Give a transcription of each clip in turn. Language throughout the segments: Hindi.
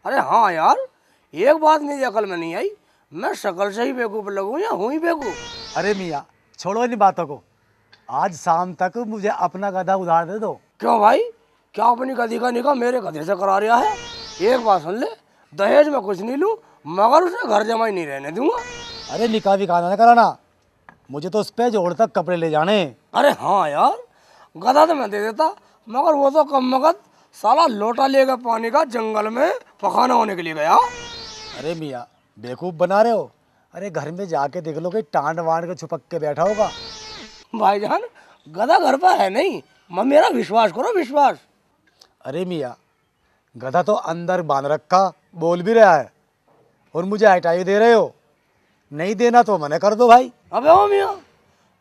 अरे हाँ यार, एक बात मेरी अकल में नहीं आई, मैं शक्ल से ही बेवकूफ लगूं या हूं ही बेवकूफ। अरे मियाँ छोड़ो इन बातों को, आज शाम तक मुझे अपना गधा उधार दे दो। क्यों भाई, क्या अपनी गधी का निकाह मेरे गधे से करा रहा है? एक बात सुन ले, दहेज में कुछ नहीं लूं मगर उसे घर जमाई नहीं रहने दूंगा। अरे निकाह भी खाना कराना, मुझे तो उस पे जोड़ तक कपड़े ले जाने। अरे हाँ यार, गधा तो मैं दे देता मगर वो तो कम वक्त साला लोटा लेकर पानी का जंगल में पखाना होने के लिए गया। अरे मियाँ बेवकूफ़ बना रहे हो। अरे घर में जाके देख लो कि टांड वांड के छुपक के बैठा होगा। भाईजान गधा घर पर है नहीं, मेरा विश्वास करो विश्वास। अरे मियाँ गधा तो अंदर बांध रखा, बोल भी रहा है और मुझे हटाई दे रहे हो। नहीं देना तो मना कर दो भाई। अबे ओ मियाँ,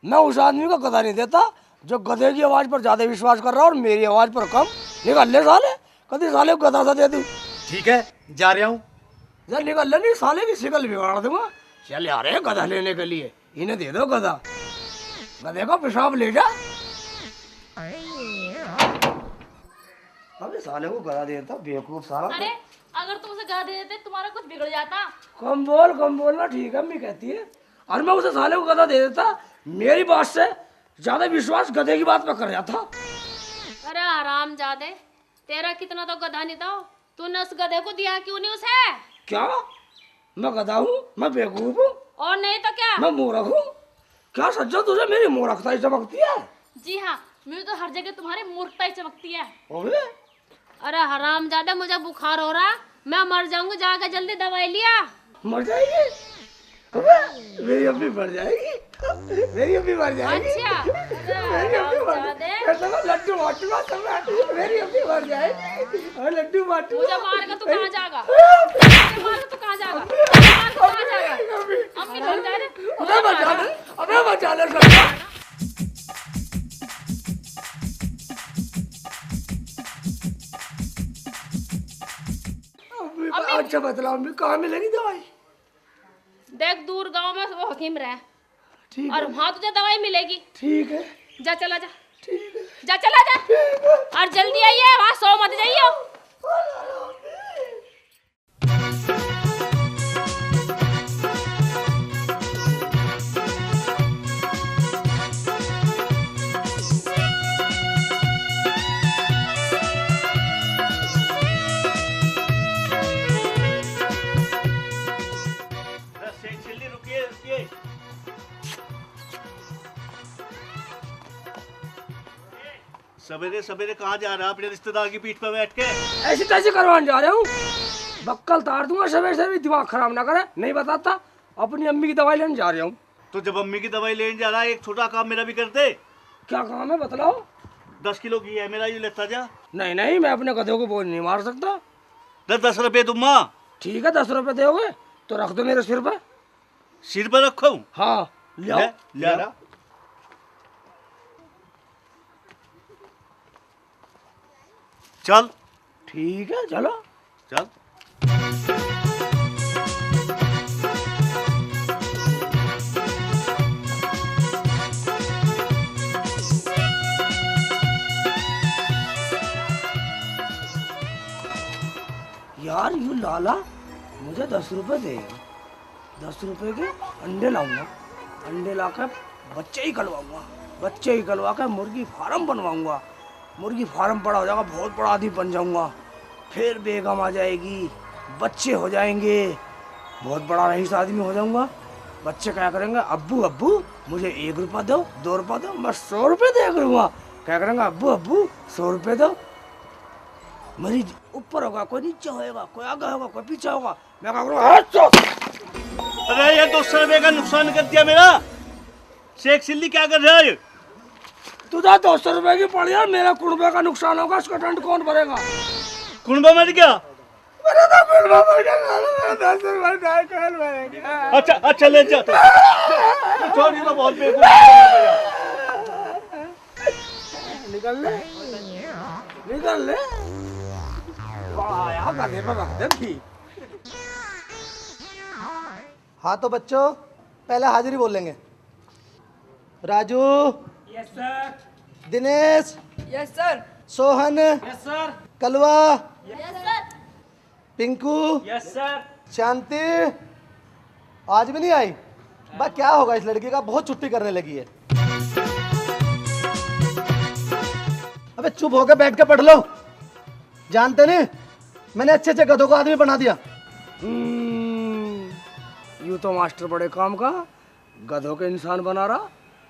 मैं उस आदमी को गधा नहीं देता जो गधे की आवाज़ पर ज़्यादा विश्वास कर रहा है और मेरी आवाज़ पर कम। निकल ले साले, कभी साले को गधा सा दे दूँ। ठीक है जा रहा हूँ। जब निकल ले, नहीं साले की शिकल बिगाड़ दूंगा। चल आ रहे हैं गधा लेने के लिए, इन्हें दे दो गधा, गधे को पेशाब ले जा। अबे साले को गधा देता बेवकूफ साला। अरे अगर तुम उसे गधा दे देते तुम्हारा कुछ बिगड़ जाता। कम बोलना ठीक है, अम्मी कहती है। और मैं उसे साले को गधा दे देता, मेरी बात से ज्यादा विश्वास गधे की बात पे कर जाता। अरे हरामजादे, तेरा कितना तो गधा नहीं था, तूने उस गधे को दिया क्यों नहीं उसे? क्या मैं गधा हूँ? मैं बेवकूफ हूँ? और नहीं तो क्या? मैं मूर्ख हूँ? क्या सच्चा तुझे मेरी मूर्खता ही चमकती है? जी हाँ, मुझे तो हर जगह तुम्हारी मूर्खता ही चमकती है। ओबे अरे हरामजादे, मुझे बुखार हो रहा, मैं मर जाऊंगी, जाकर जल्दी दवाई लिया। मर जाएगी? अबे मेरी अम्मी मर जाएगी, मेरी अम्मी मर जाएगी। अच्छा मेरी अम्मी मर जाएगी, लड्डू बांटूंगा तो मेरी अम्मी मर जाएगी और लड्डू बांटूंगा। मुझे मारेगा तो कहाँ जाएगा? मुझे मारेगा तो कहाँ जाएगा? मारेगा तो कहाँ जाएगा? अम्मी मर जाए रे। अबे बचा ले, अबे बचा ले सच्चा। अच्छा बतलाओ अम्मी, कहाँ मिलेगी दवाई? देख दूर गांव में वो हकीम रहे, ठीक और है, वहाँ तुझे दवाई मिलेगी। ठीक है, जा चला जा, ठीक है, जा चला जा, ठीक है। और जल्दी आइए, वहाँ सो मत जाइए। सवेरे सवेरे कहाँ जा रहा है अपने रिश्तेदार की पीठ पर बैठ के? ऐसी तैसी करवाने जा रहा हूँ, बक्कल तार दूंगा सवेरे से भी, दिमाग खराब ना करे। नहीं बताता, अपनी अम्मी की दवाई लेने जा रहा हूँ। तो जब अम्मी की दवाई लेने जा रहा है, एक छोटा काम मेरा भी कर दे। क्या काम है बतलाओ? 10 किलो घी है मेरा, ये लेता जा। नहीं नहीं, मैं अपने गधे को बोझ नहीं मार सकता। 10 रुपए दूंगा। ठीक है, 10 रुपए दोगे तो रख दो मेरे सिर पर। सिर पर रखो? हाँ ले आओ, ले आ। चल ठीक है चलो। चल। यार यू लाला मुझे 10 रुपए देगा, 10 रुपए के अंडे लाऊंगा, अंडे लाकर बच्चे ही कलवाऊंगा, बच्चे ही कलवा कर मुर्गी फार्म बनवाऊंगा, मुर्गी फार्म बड़ा हो जाएगा, बहुत बड़ा आदमी बन जाऊंगा, फिर बेगम आ जाएगी, बच्चे हो जाएंगे, बहुत बड़ा रईस आदमी हो जाऊंगा। बच्चे क्या करेंगे, अब्बू अब्बू मुझे 1 रुपया दो, 2 रुपया दो, मैं 100 रुपये दे करूँगा। क्या करेंगे, अब्बू अब्बू 100 रुपये दो। मेरी ऊपर होगा, कोई नीचे होगा, कोई आगे होगा, कोई पीछे होगा, मैं क्या करूँगा। अरे ये 200 रुपए का नुकसान कर दिया मेरा। शेख चिल्ली क्या कर रहा है? तुझे 200 रुपए की पड़ी है, मेरा कुड़बे का नुकसान होगा, इसका दंड कौन भरेगा? कुंबा मर गया? मेरा तो कुड़बा मर गया, मेरा 10 रुपए का कौन भरेगा? अच्छा ले जा। छोड़ी तो बहुत बेवकूफ। निकल ले, निकल ले। आया गधे पर रख दे भी। हाँ तो बच्चों पहले हाजिरी बोलेंगे। Raju, yes sir. Dinesh, yes sir. Sohan, yes sir. Kalwa, yes sir. Pinku, yes sir. Shanti आज भी नहीं आई? बा क्या होगा इस लड़की का, बहुत छुट्टी करने लगी है। अबे चुप होकर बैठ के पढ़ लो। जानते नहीं, मैंने अच्छे अच्छे गधों को आदमी बना दिया। यूं तो मास्टर बड़े काम का गधों के इंसान बना रहा,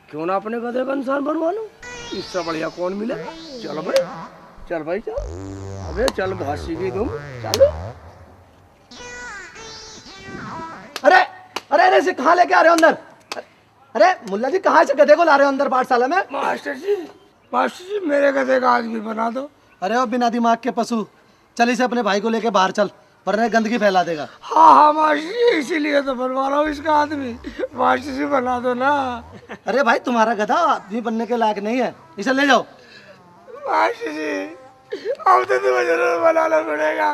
क्यों ना अपने गधे का इंसान बनवा लूं। इससे बढ़िया कौन मिले। चल भाई, चल भाई चल। अबे चल घासी की तुम चल। अरे अरे अरे इसे कहाँ लेके आ रहे हो अंदर? अरे मुल्ला जी कहाँ से गधे को ला रहे हो अंदर पाठशाला में? मास्टर जी मेरे गधे का आदमी बना दो। अरे ओ बिना दिमाग के पशु, चल इसे अपने भाई को लेके बाहर चल, वरना गंदगी फैला देगा। हाँ मास्टर जी, इसीलिए तो बनवा रहा हूँ इसका आदमी। मास्टर जी बना दो ना। अरे भाई तुम्हारा गधा आदमी बनने के लायक नहीं है, इसे ले जाओ। मास्टर जी अब तो तुम्हें जरूर बनाना पड़ेगा।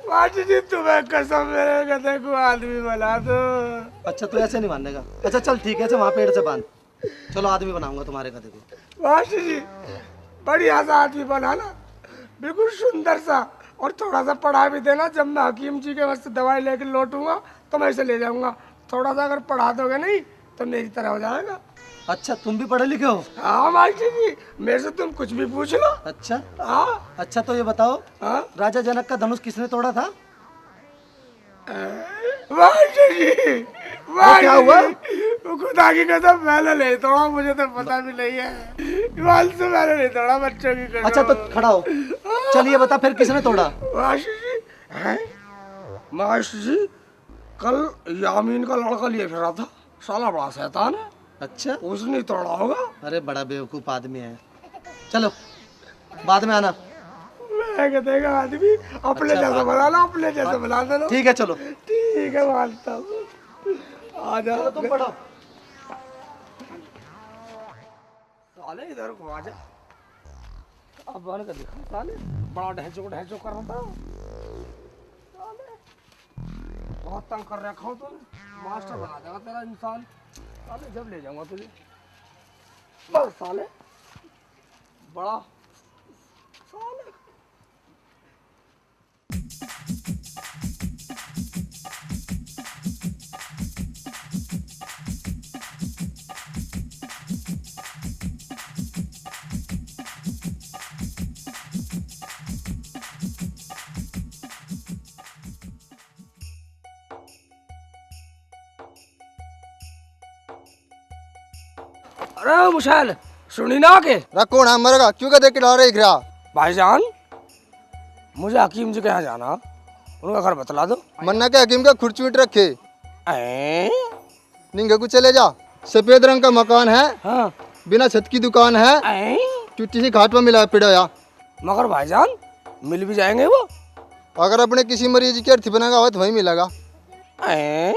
मास्टर जी तुम्हें कसम, मेरे गधे को आदमी बना दो। अच्छा तू ऐसे नहीं मानेगा। अच्छा चल ठीक है, वहाँ पेड़ से बांध। चलो आदमी बनाऊंगा तुम्हारे गधे को। मास्टर जी बढ़िया सा आदमी बनाना, बिल्कुल सुंदर सा, और थोड़ा सा पढ़ा भी देना। जब मैं हकीम जी के वास्ते दवाई लेकर लौटूंगा तो मैं इसे ले जाऊंगा। थोड़ा सा अगर पढ़ा दोगे नहीं तो मेरी तरह हो जाएगा। अच्छा तुम भी पढ़े लिखे हो? हाँ मास्टर जी, मेरे से तुम कुछ भी पूछ लो। अच्छा हाँ अच्छा तो ये बताओ, हाँ राजा जनक का धनुष किसने तोड़ा था? मास्टर जी, क्या हुआ? वो खुदा की कसम मैंने नहीं तोड़ा, मुझे तो पता भी नहीं है। वाल से मैंने नहीं तोड़ा, बच्चों की कसम। अच्छा तो खड़ा हो, चलिए बता फिर किसने तोड़ा? मास्टर जी हैं? मास्टर जी कल यामीन का लड़का लिए फिर रहा था, साला बड़ा शैतान है। अच्छा उसने ही तोड़ा होगा। अरे बड़ा बेवकूफ आदमी है। चलो बाद में आना। मैं कहते आदमी अपने जैसा बना लो, अपने जैसा बना दो। ठीक है चलो। ठीक है मानता हूँ। आ जाओ तुम पढ़ो। साले इधर को आ जा। अब बन के दिखा साले, बड़ा ढहचो कर रहा था। साले बहुत तंग कर रखा हूँ तुम, मास्टर बना देगा तेरा इंसान। साले जब ले जाऊंगा तुझे, बस साले बड़ा साले। अरे मुशाल सुनी ना के रखो ना मरेगा, क्यों का देख के डर रही घरा? भाईजान मुझे हकीम जी के यहाँ जाना, उनका घर बतला दो। मन्ना के हकीम का खुरचूट रखे। ऐं? निंगे को चले जा, सफेद रंग का मकान है, हाँ बिना छत की दुकान है, ऐं? चुट्टी से घाट में मिला पिड़ा या। मगर भाईजान मिल भी जाएंगे वो। अगर अपने किसी मरीज की अर्थी बनागा हो तो वहीं मिलेगा। ऐं?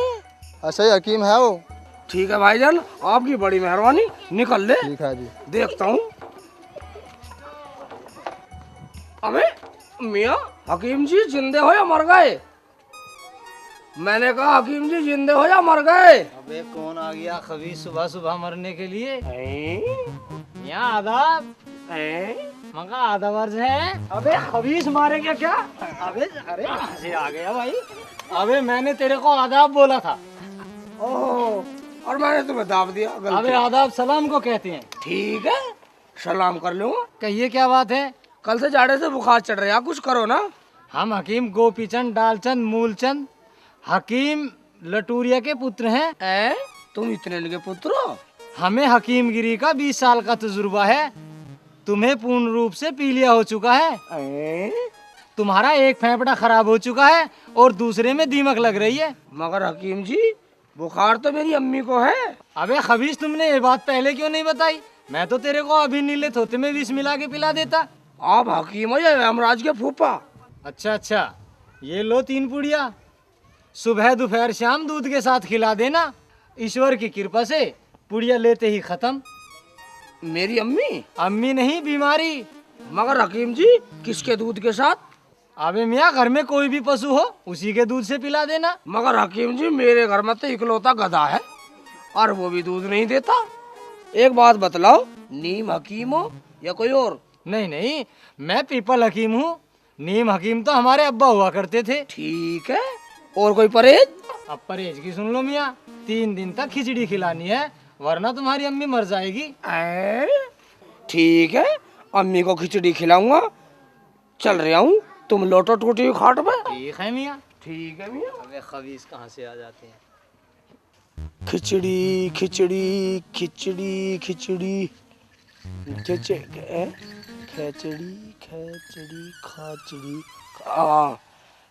ऐसा ही हकीम है वो। ठीक है भाईजान, आपकी बड़ी मेहरबानी, निकल ले। ठीक है जी। देखता हूँ। अबे मियाँ, हकीम जी जिंदे हो या मर गए? मैंने कहा हकीम जी जिंदे हो या मर गए? अबे कौन आ गया खबीज सुबह सुबह मरने के लिए? ऐं? यहाँ आदाब ऐं? मगा आदाब अर्ज है। अबे खबीज मारेंगे क्या? अबे अरे कहाँ से आ गया भाई? अबे मैंने तेरे को आदाब बोला था। ओह, और मैंने तुम्हें दाब दिया। गलती। अबे आदाब सलाम को कहते हैं। ठीक है, सलाम कर लूंगा। कहिए क्या बात है? कल से जाड़े से बुखार चढ़ रहा है, कुछ करो ना। हम हकीम गोपीचंद डालचंद मूलचंद हकीम लटूरिया के पुत्र हैं। ऐं? तुम इतने लगे पुत्र हो? हमें हकीमगिरी का 20 साल का तजुर्बा है। तुम्हें पूर्ण रूप से पीलिया हो चुका है। ऐं? तुम्हारा एक फेफड़ा खराब हो चुका है और दूसरे में दीमक लग रही है। मगर हकीम जी बुखार तो मेरी अम्मी को है। अबे खबीज तुमने ये बात पहले क्यों नहीं बताई? मैं तो तेरे को अभी नीले थोते में विष मिला के पिला देता। आप हकीम हो या यमराज के फूफा? अच्छा अच्छा, ये लो 3 पुड़िया, सुबह दोपहर शाम दूध के साथ खिला देना। ईश्वर की कृपा से पुड़िया लेते ही खत्म। मेरी अम्मी? अम्मी नहीं, बीमारी। मगर हकीम जी किसके दूध के साथ? अबे मियाँ घर में कोई भी पशु हो उसी के दूध से पिला देना। मगर हकीम जी मेरे घर में तो इकलौता गधा है और वो भी दूध नहीं देता। एक बात बतलाओ, नीम हकीम हो या कोई और? नहीं नहीं, मैं पीपल हकीम हूँ। नीम हकीम तो हमारे अब्बा हुआ करते थे। ठीक है, और कोई परहेज? अब परहेज की सुन लो मियाँ, 3 दिन तक खिचड़ी खिलानी है, वरना तुम्हारी अम्मी मर जाएगी। ठीक है, अम्मी को खिचड़ी खिलाऊंगा। चल रहा हूँ, तुम लोटो टूटी खाट पे। ठीक है मियाँ। ठीक है मियाँ। अबे खबीस कहाँ से आ जाते हैं। खिचड़ी खिचड़ी खिचड़ी खिचड़ी खिचड़ी खिचड़ी खाचड़ी हाँ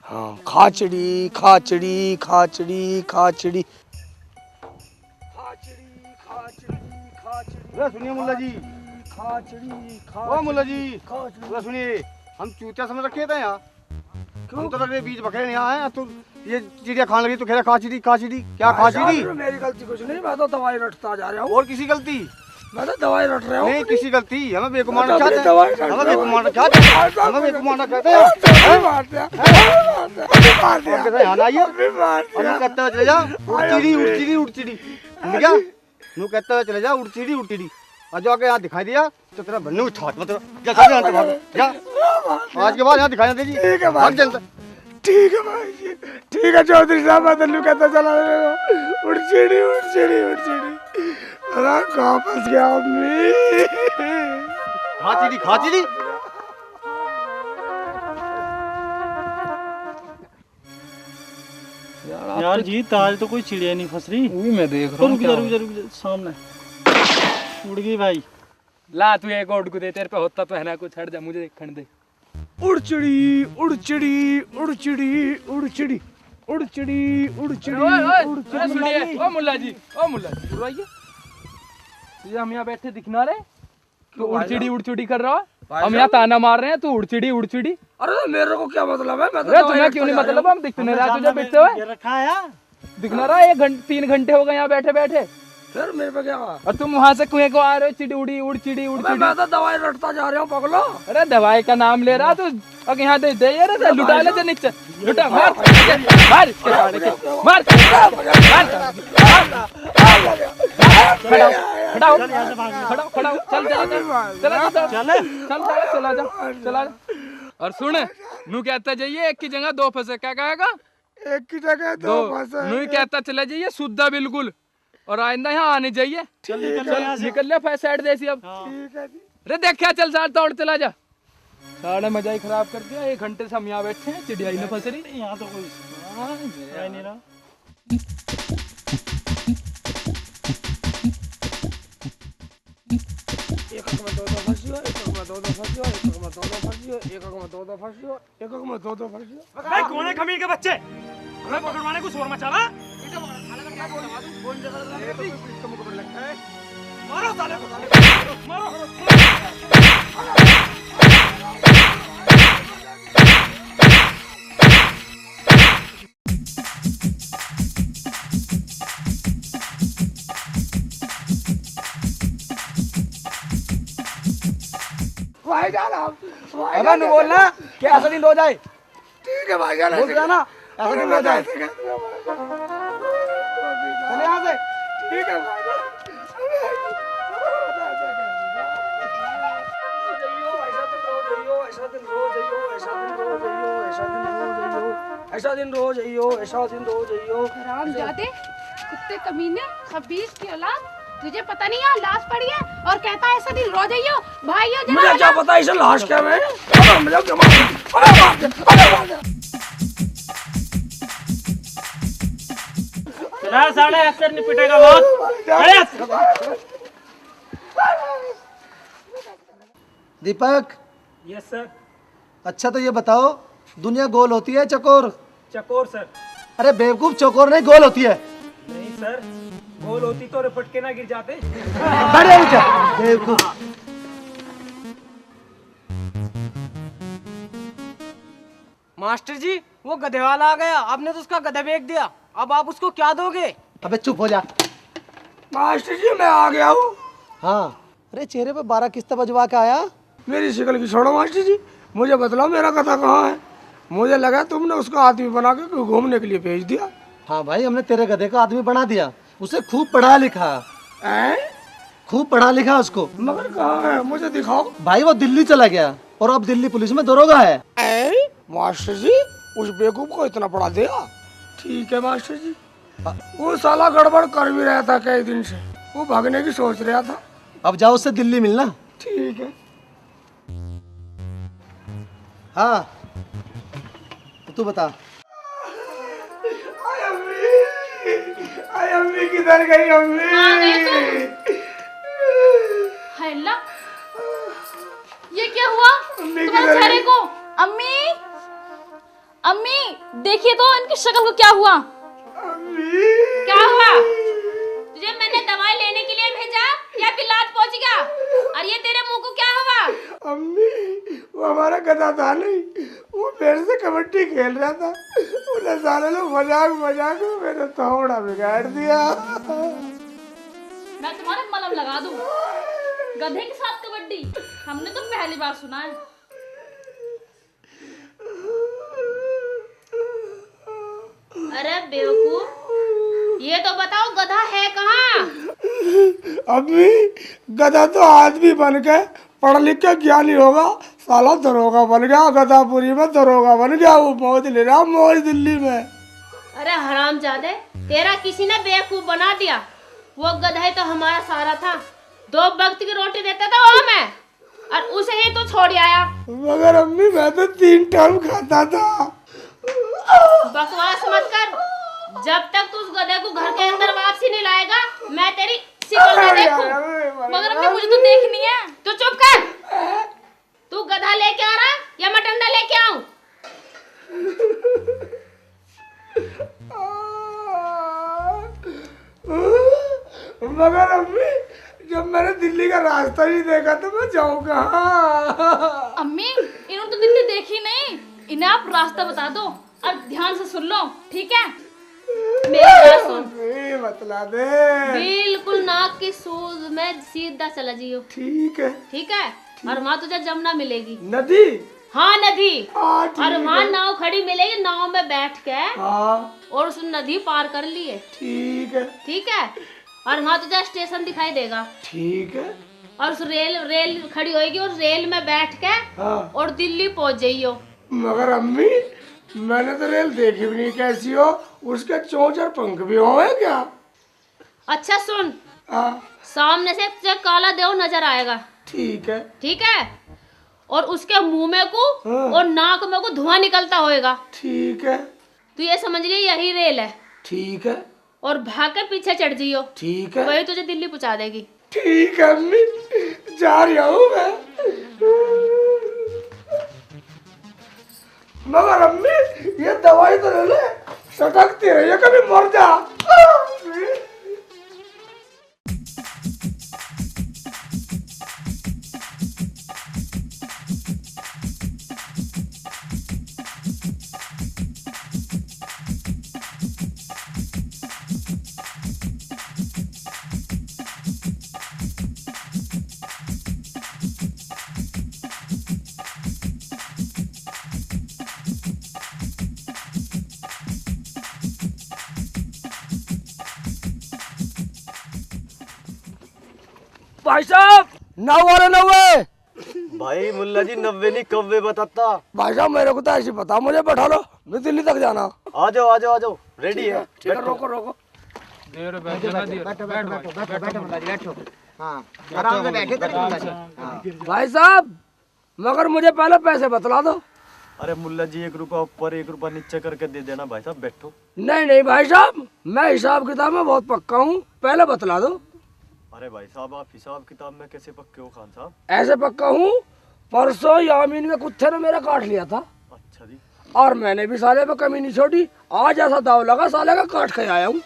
हाँ, खाचड़ी खाचड़ी खाचड़ी खाचड़ी सुनिए मुल्ला जी, खाचड़ी ओ मुल्ला जी, सुनिए, हम चूतिया समझ रखे थे यहाँ। हम तो लगे बीच बकरे यहाँ हैं, तो ये चिड़िया खाने लगी तो कह रहा खाचड़ी खाचड़ी, क्या खाचड़ी? मेरी गलती कुछ नहीं, मैं तो दवाई रटता जा रहा हूँ। और किसी गलती? मैं तो दवाई रट रहा हूँ। नहीं किसी गलती, हमें बेकुमार मैं तो चाहते अपनी दवाई रट हैं, रहा हमें हूँ। बेकुमार चाहते हैं, हमें बेकुमार कहते हैं। यहाँ आइए, हम कहते हुए चले जा, उड़चिड़ी उड़चिड़ी उड़चिड़ी, समझ गया? नू कहते हुए चले जा, उड़चिड़ी उड़चिड़ी, और जो आके यहाँ दिखाई दिया तो तेरा बनने छात मतलब जा चल यहाँ से भाग जा, आज के बाद यहाँ दिखाई दे जी। ठीक है भाई। भाग जल्द। ठीक है भाई जी, ठीक है चौधरी साहब, मैं तो कहता चला उड़चिड़ी उड़चिड़ी उड़चिड़ी। अरे कहाँ फंस गया अम्मी? खाचड़ी खाचड़ी। यार जी आज तो कोई चिड़िया नहीं फंस रही। वही मैं देख रहा हूँ। रुक जा सामने उड़ गई भाई। ला तू एक और दे, तेरे पे होता तो है ना कुछ, हट जा, मुझे देखने दे। उड़चिड़ी उड़चिड़ी उड़चिड़ी उड़चिड़ी उड़चिड़ी उड़चिड़ी सुनिए ओ मुल्ला जी, ओ मुल्ला जी, बुलवाइए। तुझे हम यहाँ बैठे दिखना रहे तो उड़चिड़ी उड़चिड़ी कर रहा है। हम यहाँ ताना मार रहे हैं, तू उड़चिड़ी उड़चिड़ी। अरे मेरे को क्या मतलब है? मैं तो अरे तुम्हें क्यों नहीं मतलब, हम दिख नहीं रहा तुझे बैठते हुए, ये रखा है यार। दिखना रहा है। 3 घंटे हो गए यहाँ बैठे बैठे, फिर मेरे पे क्या कहा? और तुम वहाँ से कुएं को आ रहे हो, चिड़ी उड़ी उड़चिड़ी उड़चिड़ी। मैं तो दवाई रटता जा रहा हूँ पगलो। अरे दवाई का नाम ले रहा तू, अब यहाँ दे यार, लुटा ले नीचे, लुटा मार मार इसके साड़े के, मार खड़ा हो, खड़ा हो, चल चला जा। और सुन, नू कहता जाइए एक की जगह 2 फंसे, क्या कहेगा? एक की जगह 2 फंसे। नू कहता चला जाइए शुद्धा बिल्कुल, और आइंदा यहाँ आने जाइए। चल निकल ले फैस साइड देसी अब। अरे देख क्या, चल साथ दौड़ चला जा। साढ़े मजा ही खराब कर दिया। 1 घंटे से हम यहाँ बैठे हैं, चिड़िया ही न फंस रही। यहाँ तो कोई नहीं रहा। एक में 2 फंसियो, एक में 2 फंसियो, एक में 2 फंसियो, एक में 2 फंसियो, एक में 2 फंसियो। भाई कौन है खमीर के बच्चे? हमें पकड़वाने को शोर मचा रहा। मारो साले को, मारो। भाईजान आप अबे नहीं बोलना कि ऐसा दिन हो जाए। ठीक है भाईजान, बोल रहा ना, ऐसा दिन हो जाए। चले यहाँ से। ठीक है भाईजान। ऐसा दिन रोज आइयो। हरामजादे, कुत्ते कमीने, खबीस की औलाद, तुझे पता नहीं यहाँ लाश पड़ी है और कहता है ऐसा दिन रोज आइयो। भाइयों जरा मुझे क्या पता इसे लाश क्या है? अरे मुझे क्या मार। चला साले अक्सर नहीं पिटेगा बहुत। दीपक, यस सर। अच्छा तो ये बताओ, दुनिया गोल होती है चकोर? चकोर सर। अरे बेवकूफ, चकोर नहीं गोल होती है। नहीं सर, गोल होती तो रिपट के ना गिर जाते। बड़े ऊंचा बेवकूफ। मास्टर जी, वो गधे वाला आ गया, आपने तो उसका गधा बेच दिया, अब आप उसको क्या दोगे? अबे चुप हो जा। मास्टर जी मैं आ गया हूँ। हाँ, अरे चेहरे पे 12 किस्तें बजवा के आया। मेरी शिकल की छोड़ो मास्टर जी, मुझे बतलाओ मेरा कथा कहाँ है? मुझे लगा तुमने उसको आदमी बना के घूमने के लिए भेज दिया। हाँ भाई, हमने तेरे गधे को आदमी बना दिया। उसे खूब पढ़ा लिखा। हैं? खूब पढ़ा लिखा उसको। मगर कहाँ है? मुझे दिखाओ। भाई वो दिल्ली चला गया। और अब दिल्ली पुलिस में दरोगा है। मास्टर जी उस बेवकूफ को इतना पढ़ा दिया। ठीक है मास्टर जी। वो साला गड़बड़ कर भी रहा था कई दिन से, वो भागने की सोच रहा था। अब जाओ उससे दिल्ली मिलना। ठीक है। हाँ तो तू बता। अम्मी किधर गई अम्मी? हाय अल्लाह, ये क्या हुआ तुम्हारे चेहरे को? अम्मी, अम्मी देखिए तो इनकी शक्ल को क्या हुआ? क्या हुआ? तुझे मैंने दवाई लेने के लिए भेजा या फिर लात पहुंच गया? और ये तेरे मुंह को क्या हुआ? अम्मी वो हमारा गधा था नहीं, वो मेरे से कबड्डी खेल रहा था, उन्हें सारे लोग मजाक मजाक में मेरा थोड़ा बिगाड़ दिया। मैं तुम्हारे मलहम लगा दूं। गधे के साथ कबड्डी हमने तो पहली बार सुना है। अरे बेवकूफ, ये तो बताओ गधा है कहाँ? अम्मी गधा तो आदमी बन के पढ़ लिख के ज्ञानी होगा, साला दरोगा बन गया, गधापुरी में दरोगा बन गया, वो मौज ले रहा मौज दिल्ली में। अरे हरामजादे, तेरा किसी ने बेवकूफ बना दिया। वो गधा ही तो हमारा सहारा था, 2 वक्त की रोटी देता था वो हमें, और उसे ही तो छोड़ आया। मगर अम्मी मैं तो 3 टाइम खाता था। बकवास मत कर, जब तक तू उस गधे को घर के अंदर वापसी नहीं लाएगा मैं तेरी शिकल नहीं देखूं। मगर अम्मी मुझे तो देखनी है। तो चुप कर। तू गधा लेके आ रहा या मैं डंडा लेके आऊं? मगर अम्मी जब मैंने दिल्ली का रास्ता ही देखा तो मैं जाऊँ कहाँ? अम्मी इन्होंने तो दिल्ली देखी नहीं, इन्हें आप रास्ता बता दो और ध्यान से सुन लो, ठीक है? मेरी बात सुन, बतला दे। बिल्कुल नाक की सूज में सीधा चला जियो। ठीक है। ठीक है? और वहाँ तुझे जमुना मिलेगी। नदी? हाँ नदी। ठीक और वहाँ है। नाव खड़ी मिलेगी, नाव में बैठ के हाँ और उस नदी पार कर लिए। ठीक है। ठीक है? और वहाँ तुझे स्टेशन दिखाई देगा। ठीक है। और उस रेल खड़ी होगी और रेल में बैठ के हाँ। और दिल्ली पहुँच जाइयो। मगर अम्मी मैंने तो रेल देखी भी नहीं, कैसी हो? उसके चोंच और पंख भी हो है क्या? अच्छा सुन, हाँ सामने से तुझे काला देव नजर आएगा। ठीक है। ठीक है? और उसके मुंह में को हाँ। और नाक में को धुआं निकलता होएगा। ठीक है। तू ये समझ लिए यही रेल है। ठीक है। और भाग के पीछे चढ़ जियो, ठीक है। वही तुझे दिल्ली पहुंचा देगी। ठीक है अम्मी, जा रही हूँ मैं। मगर अम्मी ये दवाई तो ले ले, सटकती रही है, कभी मर जा। भाई साहब 9 वाले 90। भाई मुल्ला जी 90 नहीं कव्वे बताता। भाई साहब मेरे को तो ऐसे पता, मुझे बैठा लो, मैं दिल्ली तक जाना। आ जाओ आ जाओ आ जाओ, रेडी है। ठीक है, रोको रोको। भाई साहब मगर मुझे पहले पैसे बतला दो। अरे मुल्ला जी 1 रुपया ऊपर 1 रुपया नीचे करके दे देना भाई साहब, बैठो। नहीं नहीं भाई साहब, मैं हिसाब किताब में बहुत पक्का हूँ, पहले बतला दो। अरे भाई साहब आप हिसाब किताब में कैसे पक्के हो खान साहब? ऐसे पक्का हूँ, परसों यामीन के कुत्ते ने मेरा काट लिया था। अच्छा जी। और मैंने भी साले पे कमी नहीं छोड़ी, आज ऐसा दाव लगा साले का काट के आया हूँ।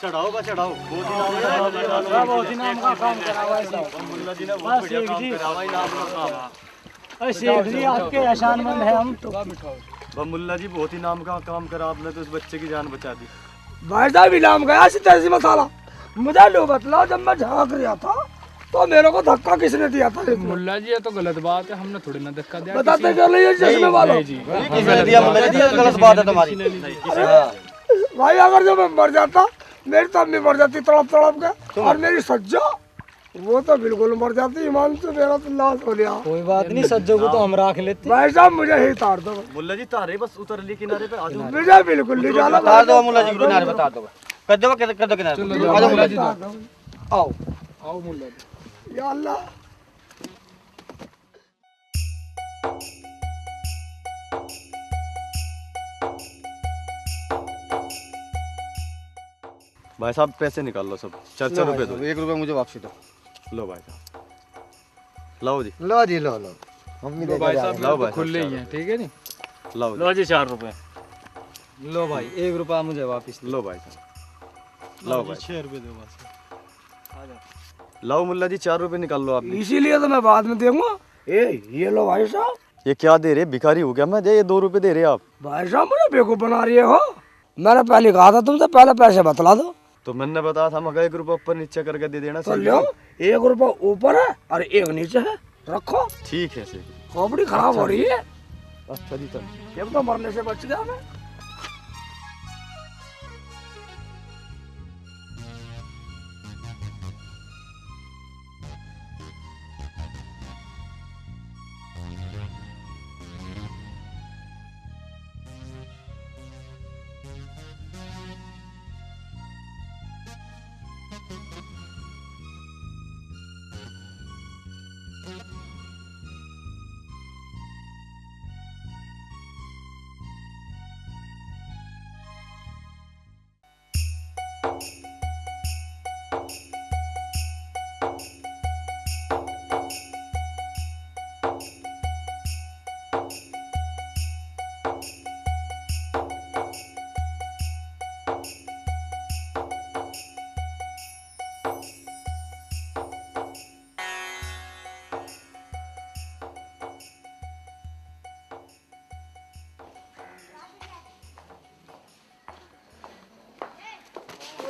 चढ़ाओ का चढ़ाओ, बहुत ही नाम का काम करा हुआ है साहब। मुल्ला जी ने बहुत बढ़िया काम करा हुआ है, नाम का काम। शेख जी आपके एहसानमंद है हम तो। मुल्ला जी बहुत ही नाम का काम करा आपने, तो उस बच्चे की जान बचा दी। भाई साहब इनाम गया तेजी मसाला। मुझे लो बतलाओ, जब मैं झाँक रहा था तो मेरे को धक्का किसने दिया था? मुल्ला जी ये तो गलत बात है, हमने थोड़ी ना धक्का दिया। बताते क्यों नहीं है चश्मे वालों? किसने दिया मुल्ला जी? गलत बात है तुम्हारी। भाई अगर जब मैं मर जाता, मेरी तब भी मर जाती तड़प तड़प के, और मेरी सज्जा वो तो बिल्कुल मर जाती। ईमान से मेरा तो लाश हो गया। कोई बात नहीं, सज्जों को तो हम रख लेते। भाई साहब मुझे ही तार दो। मुल्ला जी तारे बस उतर ली किनारे पे, आ जाओ। मुझे बिल्कुल नहीं जाना। तार दो मुल्ला जी किनारे पे, तार दो। कर दो किनारे। आ जाओ मुल्ला जी, आओ आओ मुल्ला जी। या अल्लाह। भाई साहब पैसे निकाल लो सब, 4 रुपए दो। 1 रुपया मुझे वापसी दो। लो भाई साहब, लाओ जी। लो जी लो मम्मी लो भाई साहब, लाओ लो भाई खुले ही हैं, ठीक है नी। लाओ लो जी 4 रुपए। लो भाई 1 रुपया मुझे वापस। लो भाई साहब, लाओ भाई 6 रुपए दो बस। लाओ मुल्ला जी 4 रुपए निकाल लो आप। इसीलिए तो मैं बाद में दूंगा। ये लो भाई साहब। ये क्या दे रहे? भिखारी हो गया मैं? ये 2 रुपए दे रहे आप। भाई साहब मुझे बेवकूफ बना रही हो। मैंने पहले कहा था तुमसे पहले पैसे बतला दो। तो मैंने बताया था मगर 1 रुपया ऊपर नीचे करके दे देना। तो लो 1 रुपया ऊपर है और 1 नीचे है, रखो। ठीक है सही। खोपड़ी खराब हो रही है। अच्छा जी चल। ये तो मरने से बच गया मैं।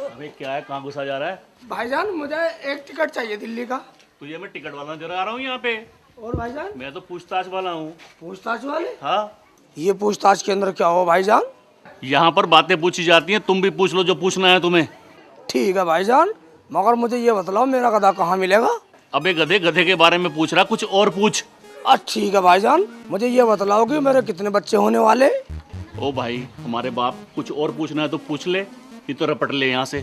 अबे क्या है, कहाँ घुसा जा रहा है? भाईजान मुझे एक टिकट चाहिए दिल्ली का। तुझे मैं टिकट वाला नजर आ रहा हूँ यहाँ पे? और भाईजान? मैं तो पूछताछ वाला हूँ। पूछताछ वाले? हाँ। ये पूछताछ के अंदर क्या हो भाईजान? यहाँ पर बातें पूछी जाती हैं, तुम भी पूछ लो जो पूछना है तुम्हें। ठीक है भाईजान, मगर मुझे ये बतलाओ मेरा गधा कहाँ मिलेगा? अबे गधे गधे के बारे में पूछ रहा, कुछ और पूछ। ठीक है भाईजान, मुझे ये बतलाओ कि मेरे कितने बच्चे होने वाले? ओ भाई हमारे बाप, कुछ और पूछना है तो पूछ ले, नहीं तो रपट ले यहाँ से।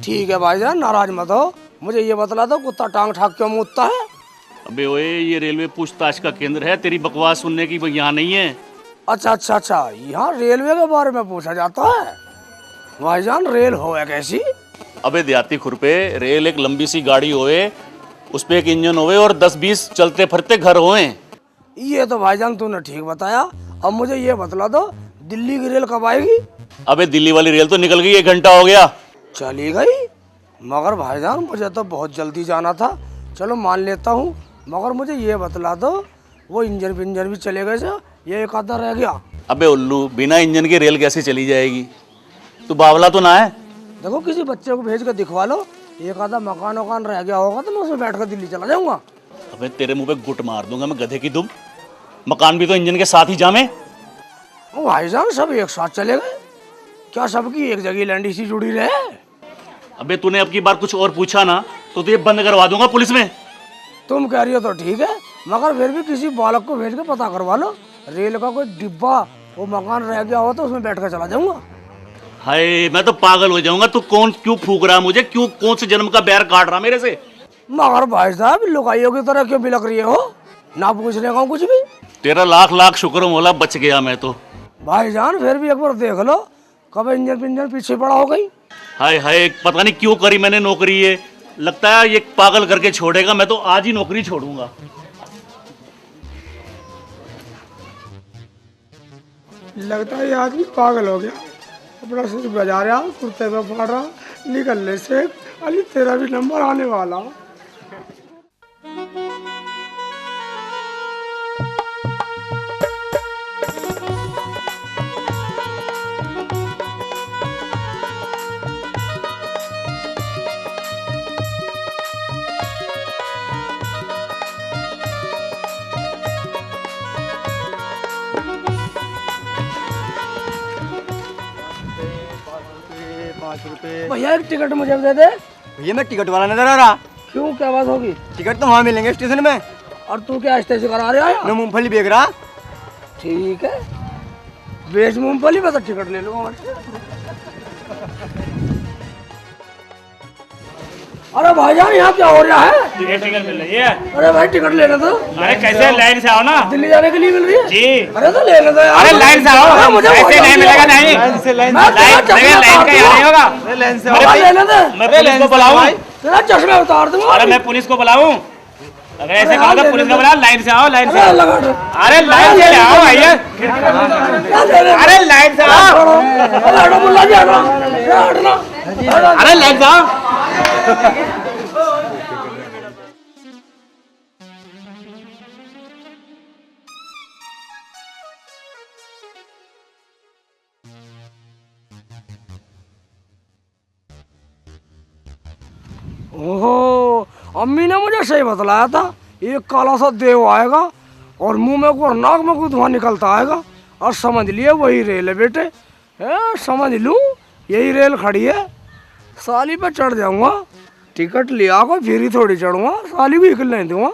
ठीक है भाईजान, नाराज मत हो। मुझे ये बतला दो कुत्ता टांग ठाक क्यों मुतता है? अबे ओए, ये रेलवे पूछताछ का केंद्र है, तेरी बकवास सुनने की यहाँ नहीं है। अच्छा, यहाँ रेलवे के बारे में पूछा जाता है? भाईजान रेल हो है कैसी? अबे देहाती खुरपे, रेल एक लंबी सी गाड़ी होए, उस पे एक इंजन होए और 10-20 चलते फिरते घर होए। ये तो भाईजान तूने ठीक बताया। अब मुझे ये बतला दो दिल्ली की रेल कब आएगी? अबे दिल्ली वाली रेल तो निकल गई, 1 घंटा हो गया। चली गई? मगर भाईजान मुझे तो बहुत जल्दी जाना था। चलो मान लेता हूँ, मगर मुझे ये बतला दो वो इंजन भी चले गए, ये एक आधा रह गया। अबे उल्लू, बिना इंजन की रेल कैसे चली जाएगी? तू बावला तो ना है? देखो किसी बच्चे को भेज कर दिखवा लो, एक आधा मकान वकान रह गया होगा तो मैं उसमें बैठ कर दिल्ली चला जाऊंगा। अबे तेरे मुंह पे गुट मार दूंगा मैं, गधे की दुम। मकान भी तो इंजन के साथ ही जामे। ओ भाईजान सब एक साथ चले गए क्या? सबकी एक जगह लैंडी सी जुड़ी रहे? अबे तूने अब की बार कुछ और पूछा ना तो तुझे बंद करवा दूंगा पुलिस में। तुम कह रही हो तो ठीक है, मगर फिर भी किसी बालक को भेज के पता करवा लो, रेल का कोई डिब्बा वो मकान रह गया हो तो उसमें बैठ कर चला जाऊंगा। हाय मैं तो पागल हो जाऊंगा। तू क्यों फूक रहा मुझे? कौन से जन्म का बैर काट रहा मेरे से? मगर भाई साहब लुगाइयों की तरह क्यों बिलक रही हो? ना पूछने का कुछ भी। तेरा लाख शुक्र मौला, बच गया मैं तो। भाईजान फिर भी एक बार देख लो, कब इंजन पीछे पड़ा हो गई। हाय पता नहीं क्यों करी मैंने नौकरी ये। लगता है ये पागल करके छोड़ेगा, मैं तो आज ही नौकरी छोड़ूंगा। लगता है ये आदमी पागल हो गया। अपना सिर बजा रहा, कुर्ते में फाड़ रहा, निकलने से अली तेरा भी नंबर आने वाला। भैया एक टिकट मुझे दे दे। भैया मैं टिकट वाला नजर आ रहा। क्यों, क्या बात होगी? टिकट तो वहाँ मिलेंगे स्टेशन में। और तू क्या स्टेशन करा रहा है? मैं मूंगफली बेच रहा। ठीक है, बेच मूंगफली में तो टिकट ले लूंगा। अरे भाईजान यहाँ क्या हो रहा है? टिकट मिल रही है। अरे भाई टिकट लेने दो। अरे कैसे लाइन से आओ ना, दिल्ली जाने के लिए मिल रही है जी। अरे तो लेने दो यार। अरे लाइन से आओ, मुझे ऐसे नहीं मिलेगा। नहीं लाइन से लाइन का यहाँ नहीं होगा। लेने दो। मैं पुलिस को बुलाऊं? तेरा चश्मा उतार दूंगा। अरे मैं पुलिस को बुलाऊं? अगर ऐसे कहा तो पुलिस को बुला। लाइन से आओ, लाइन से। अरे लाइन से आओ भैया। अरे लाइन से आओ। अरे लाइन से आओ। ओहो, अम्मी ने मुझे सही बतलाया था। एक काला सा देव आएगा और मुंह में को नाक में को धुआं निकलता आएगा और समझ लिए वही रेल है बेटे। समझ लूं यही रेल खड़ी है। साली पे चढ़ जाऊंगा, टिकट लिया को फिर ही थोड़ी चढ़ूंगा, साली को निकल नहीं दूंगा।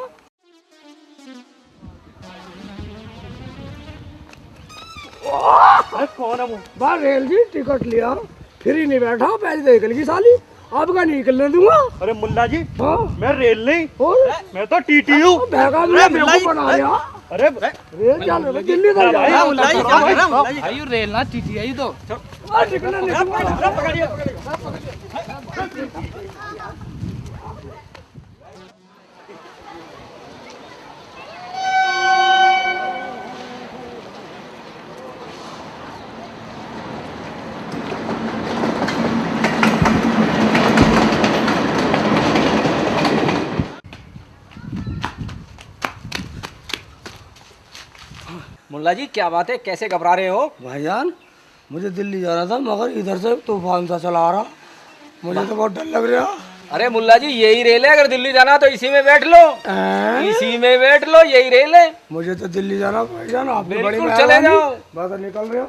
कौन है वो? बाहर रेल जी, टिकट लिया फिर ही नहीं बैठा, पहले तो निकल गई साली, अब का निकलने दूंगा। अरे मुल्ला जी, हाँ? मैं रेल नहीं, और मैं तो टीटी हूँ। बना लिया। अरे रेल क्या ले, दिल्ली तक जाऊंगा। भाई रेल ना टीटी है ये तो। निकलने नहीं दूंगा। मुल्ला जी क्या बात है, कैसे घबरा रहे हो? भाईजान मुझे दिल्ली जाना था मगर इधर से तूफान सा चला आ रहा, मुझे तो बहुत डर लग रहा। अरे मुल्ला जी यही रेल है, अगर दिल्ली जाना तो इसी में बैठ लो। इसी में बैठ लो, यही रेल है। मुझे तो दिल्ली जाना भाईजान, आप बड़ी बिल्कुल चले जाओ। बस निकल रहे हो।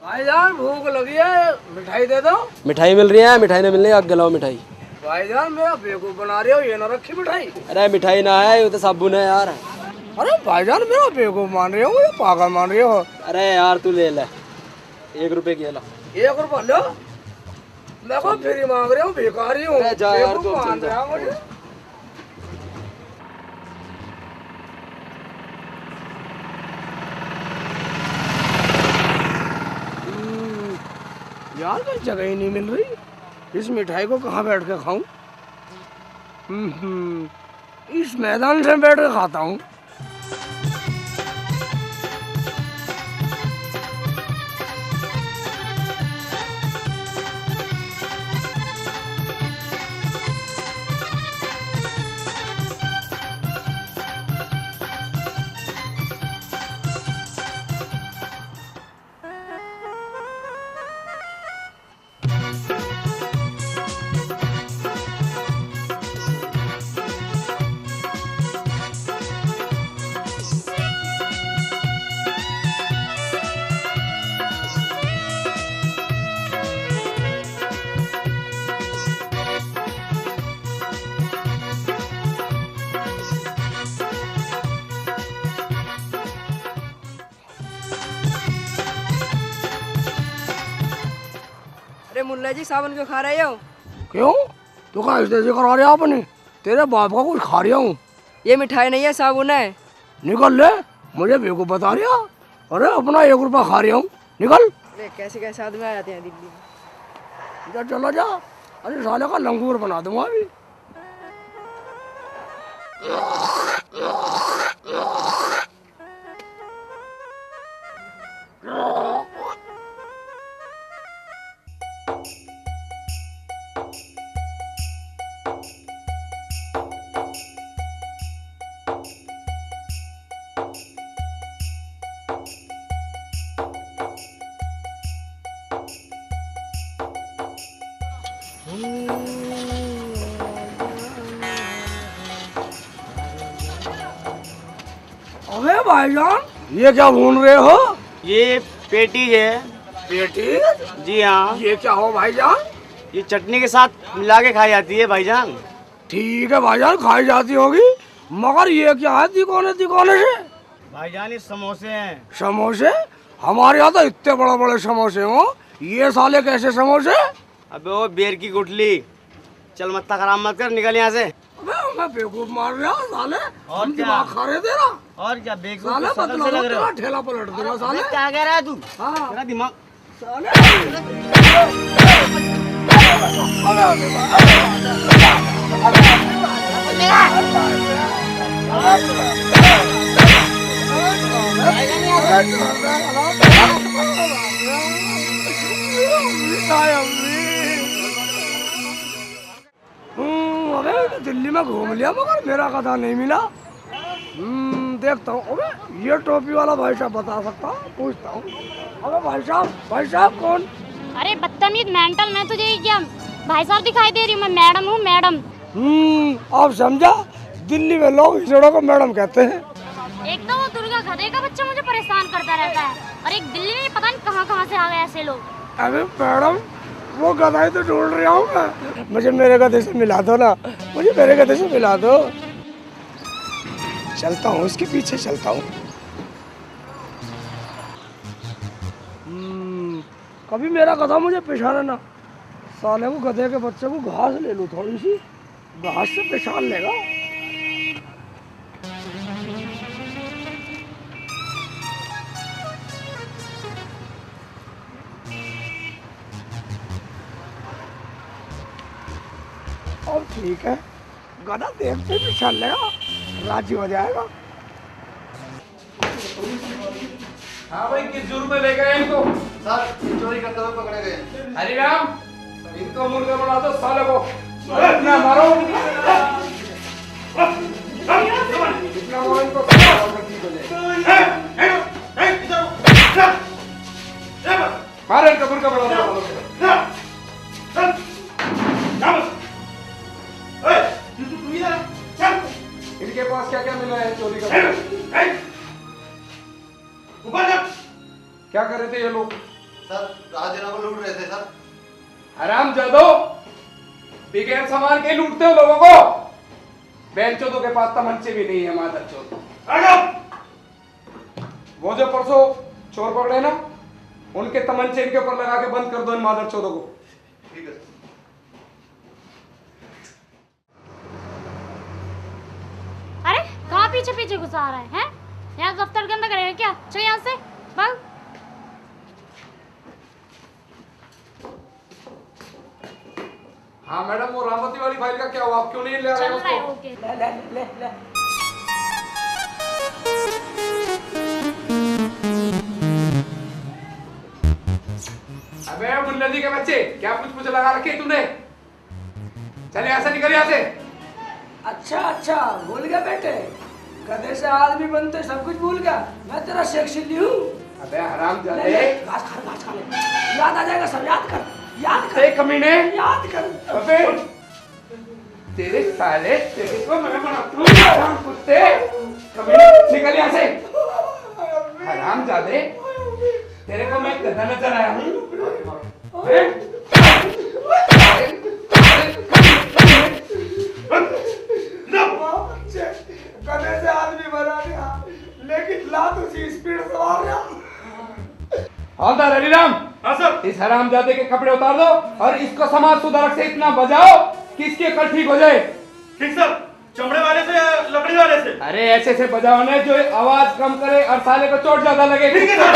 भाईजान भूख लगी है, मिठाई दे दो। मिठाई मिल रही है, मिठाई नहीं मिलनी, आग गलाओ मिठाई। भाईजान मेरा बेवकूफ बना रहे हो, ये ना रखी मिठाई। अरे मिठाई ना है, ये तो साबुन है यार। अरे भाईजान मेरा बेवकूफ मान रहे हो या पागल मान रहे हो? अरे यार तू ले ले, 1 रुपए की ला। 1 रुपया लो, मैं को फ्री मांग रहे हूँ, भिखारी हूँ। अरे जा यार, बेवकूफ तू मान रहे हो मुझे। यार कोई जगह ही नहीं मिल रही, इस मिठाई को कहाँ बैठ के खाऊं? इस मैदान से बैठ के खाता हूँ। मुल्ला जी साबुन क्यों खा रहे हो? क्यों? तू कहाँ ऐसे करा रहा अपनी? तेरे बाप का कुछ खा रहा हूँ। ये मिठाई नहीं है, साबुन है। निकल ले, मुझे बेवकूफ बता रहा। अरे अपना 1 रुपया खा रहा हूँ, निकल। कैसे कैसे आदमी आ जाते हैं दिल्ली में। जा चला जा, अरे साले का लंगूर बना दूंगा अभी। अबे भाईजान, ये क्या भून रहे हो? ये पेटी है। पेटी? जी हाँ। ये क्या हो भाईजान? ये चटनी के साथ मिला के खाई जाती है भाईजान। ठीक है भाईजान, खाई जाती होगी, मगर ये क्या है तिकोने तिकोने से? भाईजान ये समोसे हैं। समोसे? हमारे यहाँ तो इतने बड़े बड़े समोसे हो, ये साले कैसे समोसे? अबे वो बेर की गुठली, चल मत खराब मत कर, निकल यहाँ से। अबे मैं बेवकूफ मार रहा साले, और हम क्या? दिमाग खा रहे तेरा। और क्या बेवकूफ साले तो शकल से लग रहे हो। ठेला पलट दूंगा साले। क्या कह रहा है तू? हाँ तेरा दिमाग अबे दिल्ली में घूम लिया मगर मेरा कथा नहीं मिला। देखता हूँ। अबे ये टोपी वाला भाई साहब बता सकता, पूछता हूँ। अबे भाई साहब कौन? अरे बदतमीज मेंटल, मैं तुझे क्या भाई साहब दिखाई दे रही हूँ? मैं मैडम हूँ, मैडम। आप समझा, दिल्ली में लोग हिजड़ों को मैडम कहते हैं। एक तो वो दुर्गा गधे का बच्चा मुझे परेशान करता रहता है, और एक दिल्ली में पता नहीं कहाँ से आ गए ऐसे लोग। अबे मैडम, वो गधा तो ढूंढ रहा हूँ मैं, मुझे मेरे गधे से मिला दो ना, मुझे मेरे गधे से मिला दो। चलता हूँ, इसके पीछे चलता हूँ। कभी मेरा गधा मुझे पेशाने ना, साले को गधे के बच्चे को घास ले लूँ, थोड़ी सी घास से पेशान लेगा। अब ठीक है, गधा देखते भी चल लेगा, राजी हो जाएगा। हाँ भाई, किस जुर्म में ले गए इनको? सर चोरी करते हुए पकड़े गए। हरिराम, इनको मुर्गा बना दो साले को। इतना मारो, इतना मारो इनको। मारो इनको, मुर्गा बना दो। इनके पास क्या क्या मिला है चोरी का? क्या कर रहे थे ये लोग? सर राजना को लूट रहे थे सर। हराम जादो, बगैर सामान के लूटते हो लोगों को। बेंचोदों के पास तमंचे भी नहीं है, मादर चोद। वो जो परसों चोर पकड़े ना, उनके तमंचे इनके ऊपर लगा के बंद कर दो इन मादर चोदों को। ठीक है। अरे कहाँ पीछे पीछे घुसा रहा है? यहाँ दफ्तर के अंदर करेगा क्या? चल यहाँ से भाग। हाँ मैडम, वो रामवती वाली फाइल का क्या हुआ? आप क्यों नहीं ले आ रहे चल हो रहा है, उसको? ओके। ले। अबे मुल्ला जी के बच्चे, क्या कुछ लगा रखे तूने? चल यहाँ से, निकल यहाँ से। अच्छा, भूल गया बेटे, गधे से आदमी बनते सब कुछ भूल गया। मैं तेरा शेख चिल्ली हूँ। अबे हराम ले, जादे, घास खा ले, याद आ जाएगा सब। याद कर कमीने, याद कर। अबे तेरे साले, तेरे को मैं बनाता हूँ हराम कुत्ते। कमीने, निकल यहाँ से। हराम जादे, तेरे को मैं गधा नजर आया हूँ? गधे से आदमी बना दिया, लेकिन लात उसी स्पीड से मार रहा। हवलदार हरिराम, हाँ सर, इस इस हरामजादे के कपड़े उतार दो और इसको समाज सुधारक से इतना बजाओ कि इसकी अकल ठीक हो जाए। ठीक सर, चमड़े वाले से या लकड़ी वाले से? अरे ऐसे से बजाओ ना जो आवाज कम करे और साले को चोट ज्यादा लगे। ठीक है सर।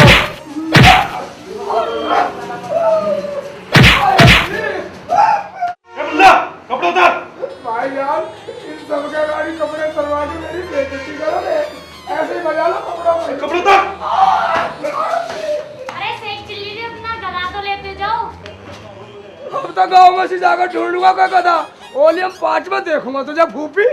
कपड़े उतार। भाई यार इन सबका गाड़ी कपड़े उतरवा के मेरी बेइज्जती करोगे, ऐसे ही बजा लो कपड़ों में। कपड़े उतार। अरे सेठ चिल्ली जी अपना गधा तो लेते जाओ। अब तो गाँव में से जाकर ढूंढूंगा कोई गधा, वॉल्यूम 5 में देखूंगा तुझे फूफी।